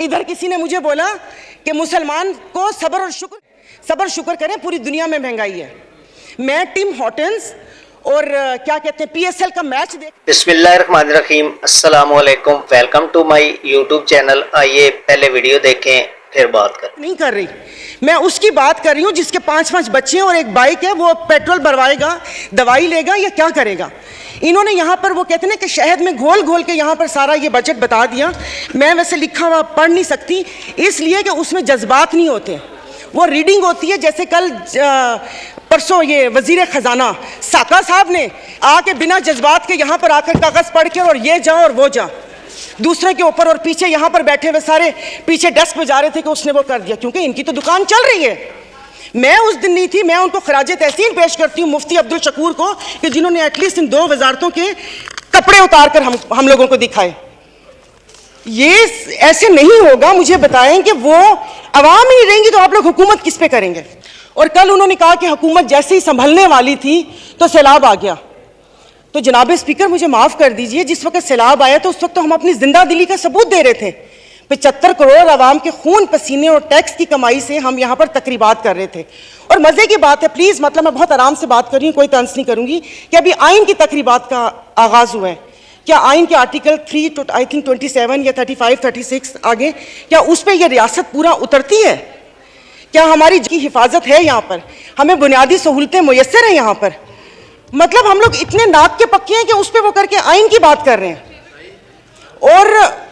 इधर किसी ने मुझे बोला कि मुसलमान को सब्र शुक्र करें, पूरी दुनिया में महंगाई है। मैं टिम हॉर्टन्स और क्या कहते हैं PSL का मैच देख। बिस्मिल्लाहिर्रहमानिर्रहीम, अस्सलाम वालेकुम, welcome to my YouTube channel. आइए पहले वीडियो देखें फिर बात करें। नहीं कर रही, मैं उसकी बात कर रही हूँ जिसके 5-5 बच्चे हैं और एक बाइक है। वो पेट्रोल भरवाएगा, दवाई लेगा या क्या करेगा? इन्होंने यहाँ पर वो कहते हैं ना कि शहद में घोल घोल के यहाँ पर सारा ये बजट बता दिया। मैं वैसे लिखा हुआ पढ़ नहीं सकती, इसलिए कि उसमें जज्बात नहीं होते। वो रीडिंग होती है। जैसे कल परसों ये वजीर ख़जाना साका साहब ने आके बिना जज्बात के यहाँ पर आकर कागज़ पढ़ के और ये जा और वो जा दूसरे के ऊपर, और पीछे यहाँ पर बैठे हुए सारे पीछे डेस्क पे जा रहे थे कि उसने वो कर दिया, क्योंकि इनकी तो दुकान चल रही है। मैं उस दिन नहीं थी। मैं उनको खराज तहसीन पेश करती हूँ मुफ्ती अब्दुल शकूर को, कि जिन्होंने एटलीस्ट इन 2 वजारतों के कपड़े उतार कर हम लोगों को दिखाए। ये ऐसे नहीं होगा। मुझे बताएं कि वो अवाम ही नहीं रहेंगी तो आप लोग हुकूमत किस पे करेंगे? और कल उन्होंने कहा कि हुकूमत जैसे ही संभलने वाली थी तो सैलाब आ गया। तो जनाब स्पीकर, मुझे माफ़ कर दीजिए, जिस वक्त सैलाब आया तो उस वक्त तो हम अपनी जिंदा दिली का सबूत दे रहे थे। 75 करोड़ आवाम के खून पसीने और टैक्स की कमाई से हम यहाँ पर तकरीबात कर रहे थे। और मज़े की बात है, प्लीज़, मतलब मैं बहुत आराम से बात कर रही हूँ, कोई तंज नहीं करूँगी, कि अभी आइन की तकरीबात का आगाज़ हुआ है। क्या आइन के आर्टिकल 3 आई थिंक 27 या 35-36 आगे, क्या उस पर यह रियासत पूरा उतरती है? क्या हमारी की हिफाजत है यहाँ पर? हमें बुनियादी सहूलतें मुयस्सर हैं यहाँ पर? मतलब हम लोग इतने नाक के पक्के हैं कि उस पर वो करके आइन की बात कर रहे हैं। और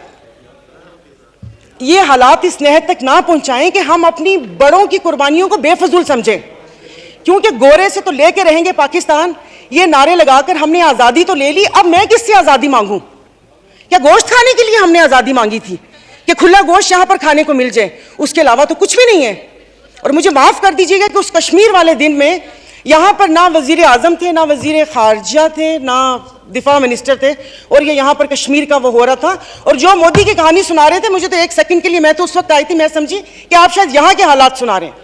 ये हालात इस नहद तक ना पहुंचाएं कि हम अपनी बड़ों की कुर्बानियों को बेफजूल समझें, क्योंकि गोरे से तो लेके रहेंगे पाकिस्तान, ये नारे लगाकर हमने आज़ादी तो ले ली। अब मैं किससे आज़ादी मांगूं? क्या गोश्त खाने के लिए हमने आज़ादी मांगी थी कि खुला गोश्त यहाँ पर खाने को मिल जाए? उसके अलावा तो कुछ भी नहीं है। और मुझे माफ़ कर दीजिएगा कि उस कश्मीर वाले दिन में यहाँ पर ना वज़ीर आज़म थे, ना वज़ीर ख़ारजा थे, ना दिफा मिनिस्टर थे, और ये यहाँ पर कश्मीर का वो हो रहा था। और जो मोदी की कहानी सुना रहे थे, मुझे तो एक सेकंड के लिए, मैं तो उस वक्त आई थी, मैं समझी कि आप शायद यहाँ के हालात सुना रहे हैं।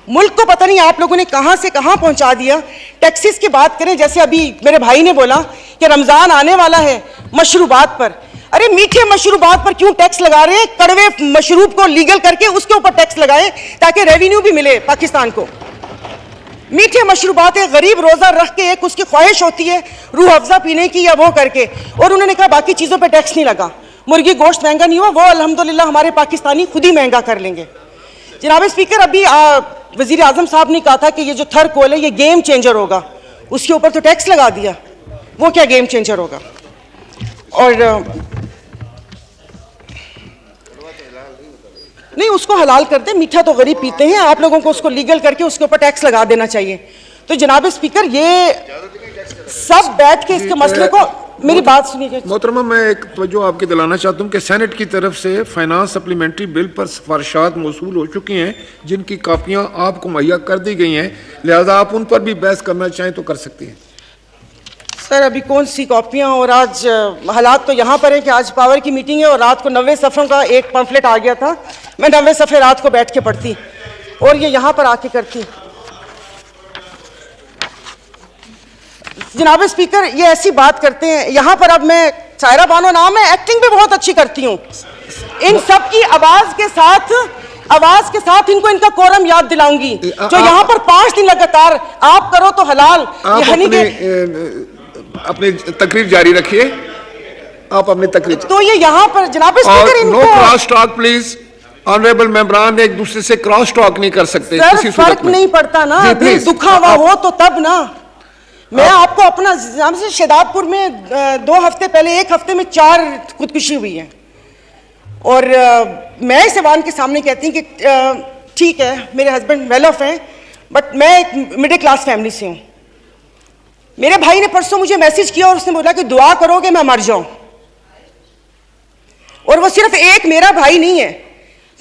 मुल्क को पता नहीं आप लोगों ने कहाँ से कहाँ पहुँचा दिया। टैक्सेस की बात करें, जैसे अभी मेरे भाई ने बोला कि रमज़ान आने वाला है, मशरूबात पर। अरे मीठे मशरूबात पर क्यों टैक्स लगा रहे हैं? कड़वे मशरूब को लीगल करके उसके ऊपर टैक्स लगाएं ताकि रेवेन्यू भी मिले पाकिस्तान को। मीठे मशरूबात है, गरीब रोज़ा रख के एक उसकी ख्वाहिश होती है रूह अफ़ज़ा पीने की या वो करके, और उन्होंने कहा बाकी चीज़ों पे टैक्स नहीं लगा। मुर्गी गोश्त महंगा नहीं हुआ, वो अल्हम्दुलिल्लाह हमारे पाकिस्तानी खुद ही महंगा कर लेंगे। जनाब स्पीकर, अभी वज़ीर आज़म साहब ने कहा था कि ये जो थर कोल है ये गेम चेंजर होगा, उसके ऊपर तो टैक्स लगा दिया। वो क्या गेम चेंजर होगा? और नहीं, उसको हलाल कर दे, मीठा तो गरीब पीते हैं, आप लोगों को उसको लीगल करके उसके ऊपर टैक्स लगा देना चाहिए। तो जनाब स्पीकर, ये सब बैठ के इसके मसले को, मेरी बात सुनिए मोहतरमा, मैं एक जो आपकी दिलाना चाहता हूँ कि सेनेट की तरफ से फाइनेंस सप्लीमेंट्री बिल पर सिफारिशात मौसूल हो चुकी हैं, जिनकी कापियाँ आपको मुहैया कर दी गई हैं, लिहाजा आप उन पर भी बहस करना चाहें तो कर सकती हैं। सर, अभी कौन सी कॉपियाँ? और आज हालात तो यहाँ पर है कि आज पावर की मीटिंग है और रात को 90 सफ़ों का एक पम्फलेट आ गया था। मैं 90 सफ़े रात को बैठ के पढ़ती और ये यहाँ पर आके करती। जनाब स्पीकर, ये ऐसी बात करते हैं यहाँ पर। अब मैं, सायरा बानो नाम है, एक्टिंग भी बहुत अच्छी करती हूँ। इन सब की आवाज़ के साथ इनको इनका कोरम याद दिलाऊंगी। जो यहाँ पर 5 दिन लगातार आप करो तो हलाल, अपनी तकरीर जारी रखिए। आप अपनी तकरीर तो ये यहाँ पर जनाब स्पीकर, इनको no cross talk please. Honourable मेंबरान एक दूसरे से क्रॉस टॉक नहीं कर सकते। सर, फर्क नहीं पड़ता ना, दिल दुखा हुआ हो तो तब ना। मैं आपको अपना से शहदादपुर में 2 हफ्ते पहले, 1 हफ्ते में 4 खुदकुशी हुई है। और मैं इस ऐवान के सामने कहती हूँ कि ठीक है, मेरे हस्बैंड वेल ऑफ हैं, बट मैं एक मिडिल क्लास फैमिली से हूँ। मेरे भाई ने परसों मुझे मैसेज किया और उसने बोला कि दुआ करो कि मैं मर जाऊं। और वो सिर्फ एक मेरा भाई नहीं है,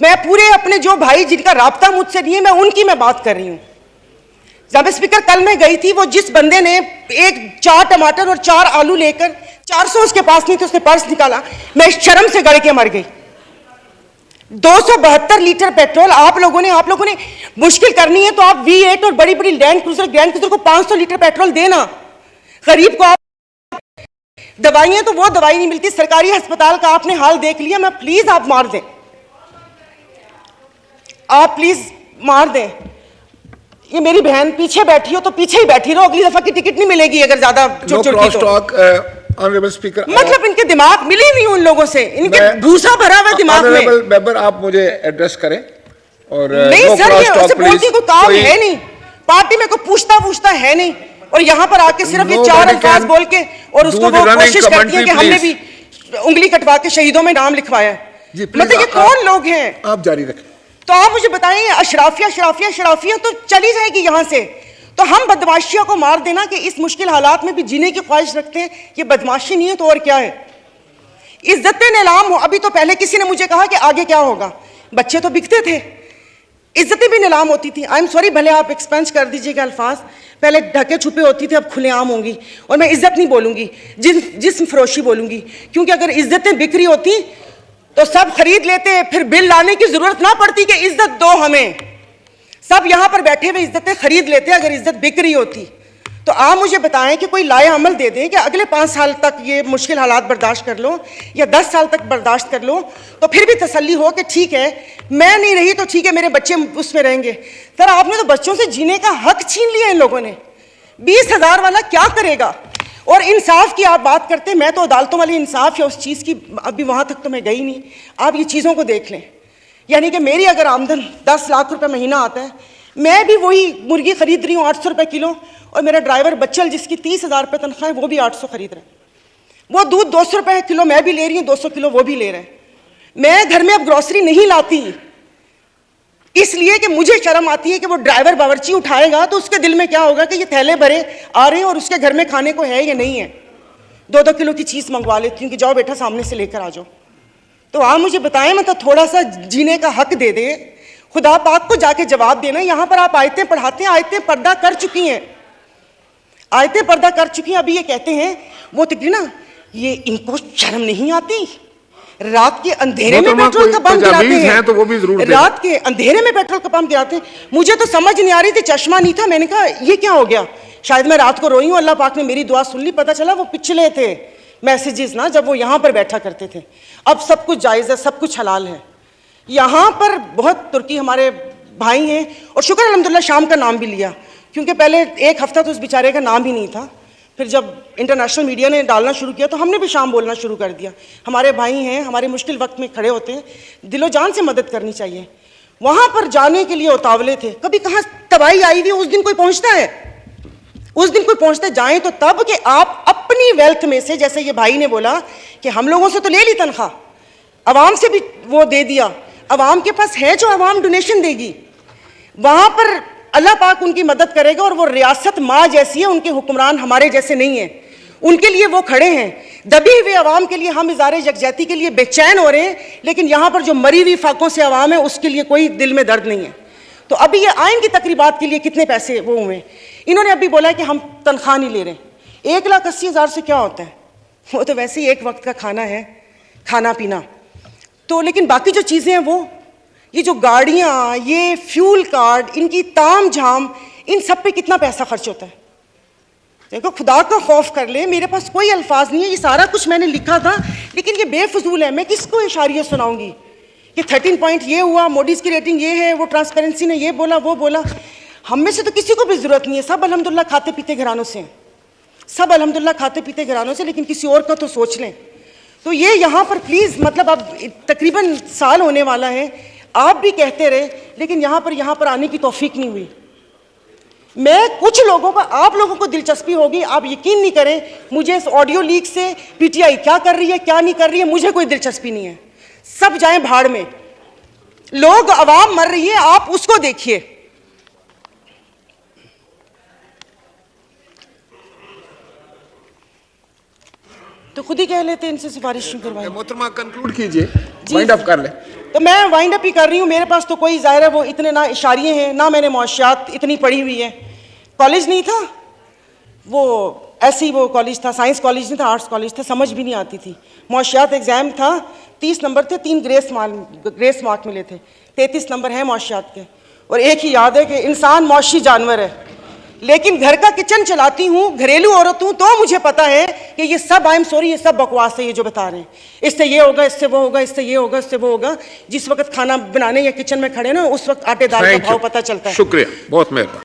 मैं पूरे अपने जो भाई जिनका राब्ता मुझसे नहीं है, मैं उनकी मैं बात कर रही हूं। जनाब स्पीकर, कल मैं गई थी, वो जिस बंदे ने 4 टमाटर और 4 आलू लेकर 400 उसके पास नहीं थे, उसने पर्स निकाला, मैं शर्म से गड़ के मर गई। 272 लीटर पेट्रोल आप लोगों ने मुश्किल करनी है तो आप V8 और बड़ी बड़ी ग्रैंड क्रूजर को 500 लीटर पेट्रोल देना। गरीब को आप दवाइयां तो वो दवाई नहीं मिलती। सरकारी अस्पताल का आपने हाल देख लिया। मैं प्लीज आप मार दें, आप प्लीज मार दें। ये मेरी बहन पीछे बैठी हो तो पीछे ही बैठी रहो, अगली दफा की टिकट नहीं मिलेगी अगर ज्यादा चुटकी तो। ऑनरेबल स्पीकर, मतलब इनके दिमाग मिली नहीं उन लोगों से, इनके भूसा भरा हुआ दिमाग में। ऑनरेबल मेंबर, आप मुझे एड्रेस करें। और नहीं सर, ये उससे बोलती कोई काम है नहीं, पार्टी में कोई पूछता है नहीं, और यहाँ पर आके सिर्फ ये 4 अल्फाज बोल के और उसको वो कोशिश करती है कि हमने भी उंगली कटवा के शहीदों में नाम लिखवाया। मतलब ये कौन लोग हैं? आप जारी रखें। तो आप मुझे बताइए, अशराफिया तो चली जाएगी यहाँ से। तो हम बदमाशियों को मार देना कि इस मुश्किल हालात में भी जीने की ख्वाहिश रखते हैं, ये बदमाशी नहीं है तो और क्या है? इज्जतें नीलाम हो। अभी तो पहले किसी ने मुझे कहा कि आगे क्या होगा, बच्चे तो बिकते थे, इज्जतें भी नीलाम होती थी। आई एम सॉरी, भले आप एक्सपेंस कर दीजिएगा अल्फाज, पहले ढके छुपे होती थी, अब खुलेआम होंगी। और मैं इज्जत नहीं बोलूंगी, जिस्म फरोशी बोलूंगी, क्योंकि अगर इज्जतें बिक रही होती तो सब खरीद लेते, फिर बिल लाने की जरूरत ना पड़ती कि इज्जत दो हमें। सब यहां पर बैठे हुए इज्जतें खरीद लेते अगर इज्जत बिक रही होती। तो आप मुझे बताएं कि कोई लाए अमल दे दें कि अगले 5 साल तक ये मुश्किल हालात बर्दाश्त कर लो, या 10 साल तक बर्दाश्त कर लो, तो फिर भी तसल्ली हो कि ठीक है, मैं नहीं रही तो ठीक है, मेरे बच्चे उसमें रहेंगे। सर, आपने तो बच्चों से जीने का हक छीन लिया इन लोगों ने। 20,000 वाला क्या करेगा? और इंसाफ की आप बात करते हैं, मैं तो अदालतों वाली इंसाफ या उस चीज़ की अभी वहाँ तक तो मैं गई नहीं। आप ये चीज़ों को देख लें, यानी कि मेरी अगर आमदन 10 लाख रुपए महीना आता है, मैं भी वही मुर्गी खरीद रही हूँ 800 रुपये किलो, और मेरा ड्राइवर बच्चल जिसकी 30,000 रुपये तनख्वाह है वो भी 800 खरीद रहे हैं। वो दूध 200 रुपये किलो मैं भी ले रही हूँ, 200 किलो वो भी ले रहे हैं। मैं घर में अब ग्रॉसरी नहीं लाती इसलिए कि मुझे शर्म आती है कि वो ड्राइवर बावर्ची उठाएगा तो उसके दिल में क्या होगा कि ये थैले भरे आ रहे हैं और उसके घर में खाने को है या नहीं है। 2-2 किलो की चीज़ मंगवा लेती हूँ कि जाओ बेटा सामने से लेकर आ जाओ। तो आप मुझे बताएं, मतलब थोड़ा सा जीने का हक दे दे, खुदा पाक को जाके जवाब देना। यहाँ पर आप आयतें पढ़ाते हैं, आयतें पर्दा कर चुकी हैं, आयतें पर्दा कर चुकी हैं। अभी ये कहते हैं वो तो ना, ये इनको शर्म नहीं आती, रात के अंधेरे में पेट्रोल का पंप गिराते हैं, तो वो भी जरूर रात के अंधेरे में पेट्रोल का पंप गिराते हैं। मुझे तो समझ नहीं आ रही थी, चश्मा नहीं था, मैंने कहा ये क्या हो गया, शायद मैं रात को रोई हूँ, अल्लाह पाक ने मेरी दुआ सुन ली। पता चला वो पिछले थे मैसेजेस ना, जब वो यहाँ पर बैठा करते थे। अब सब कुछ जायज़ है, सब कुछ हलाल है। यहाँ पर बहुत तुर्की हमारे भाई हैं, और शुक्र अल्हम्दुलिल्लाह शाम का नाम भी लिया, क्योंकि पहले 1 हफ्ता तो उस बेचारे का नाम ही नहीं था। फिर जब इंटरनेशनल मीडिया ने डालना शुरू किया तो हमने भी शाम बोलना शुरू कर दिया। हमारे भाई हैं, हमारे मुश्किल वक्त में खड़े होते हैं, दिलो जान से मदद करनी चाहिए। वहाँ पर जाने के लिए उतावले थे, कभी कहाँ तबाही आई हुई, उस दिन कोई पहुँचता है, उस दिन कोई पहुँचता जाए तो तब कि आप अपनी वेल्थ में से, जैसे ये भाई ने बोला कि हम लोगों से तो ले ली तनख्वाह, अवाम से भी वो दे दिया, अवाम के पास है जो अवाम डोनेशन देगी, वहाँ पर अल्लाह पाक उनकी मदद करेगा। और वो रियासत माँ जैसी है, उनके हुक्मरान हमारे जैसे नहीं हैं, उनके लिए वो खड़े हैं। दबी हुए अवाम के लिए हम इज़ारे यकजहती के लिए बेचैन हो रहे हैं, लेकिन यहाँ पर जो मरी हुई फाकों से अवाम है उसके लिए कोई दिल में दर्द नहीं है। तो अभी ये आइन की तकरीबात के लिए कितने पैसे वो हुए, इन्होंने अभी बोला है कि हम तनख्वाह नहीं ले रहे। 1,80,000 से क्या होता है, वो तो वैसे ही एक वक्त का खाना है, खाना पीना तो। लेकिन बाकी जो चीज़ें हैं वो, ये जो गाड़ियाँ, ये फ्यूल कार्ड, इनकी ताम झाम, इन सब पे कितना पैसा खर्च होता है। देखो, खुदा का खौफ कर ले, मेरे पास कोई अल्फाज नहीं है, ये सारा कुछ मैंने लिखा था लेकिन ये बेफजूल है। मैं किसको इशारियत सुनाऊंगी कि 13 पॉइंट ये हुआ, मोडीज की रेटिंग ये है, वो ट्रांसपेरेंसी ने ये बोला वो बोला। हम में से तो किसी को भी ज़रूरत नहीं है, सब अल्हम्दुलिल्लाह खाते पीते घरानों से हैं, सब अल्हम्दुलिल्लाह खाते पीते घरानों से, लेकिन किसी और का तो सोच लें। तो ये यहाँ पर प्लीज़, मतलब अब तकरीबन साल होने वाला है, आप भी कहते रहे, लेकिन यहाँ पर आने की तौफीक नहीं हुई। मैं कुछ लोगों का, आप लोगों को दिलचस्पी होगी, आप यकीन नहीं करें, मुझे इस ऑडियो लीक से पीटीआई क्या कर रही है क्या नहीं कर रही है मुझे कोई दिलचस्पी नहीं है। सब जाएं भाड़ में, लोग, अवाम मर रही है, आप उसको देखिए। तो खुद ही कह लेते इनसे सिफारिश क्यों करवाई। मोहतरमा कंक्लूड कीजिए, वाइंड अप कर ले। तो मैं वाइंड अप ही कर रही हूँ। मेरे पास तो कोई ज़ाहिर है वो इतने ना इशारिये हैं, ना मैंने मुआशियात इतनी पढ़ी हुई है। कॉलेज नहीं था वो, ऐसे ही वो कॉलेज था, साइंस कॉलेज नहीं था, आर्ट्स कॉलेज था, समझ भी नहीं आती थी। मुआशियात एग्जाम था, 30 नंबर थे, 3 ग्रेस मार्क मिले थे, 33 नंबर हैं मुआशियात के। और एक ही याद है कि इंसान मुआशी जानवर है, लेकिन घर का किचन चलाती हूँ, घरेलू औरत हूँ, तो मुझे पता है कि ये सब, आई एम सॉरी, ये सब बकवास है ये जो बता रहे हैं। इससे ये होगा, इससे वो होगा, इससे ये होगा, इससे वो होगा। जिस वक्त खाना बनाने या किचन में खड़े ना, उस वक्त आटे दाल का भाव पता चलता है। शुक्रिया, बहुत मेहरबानी।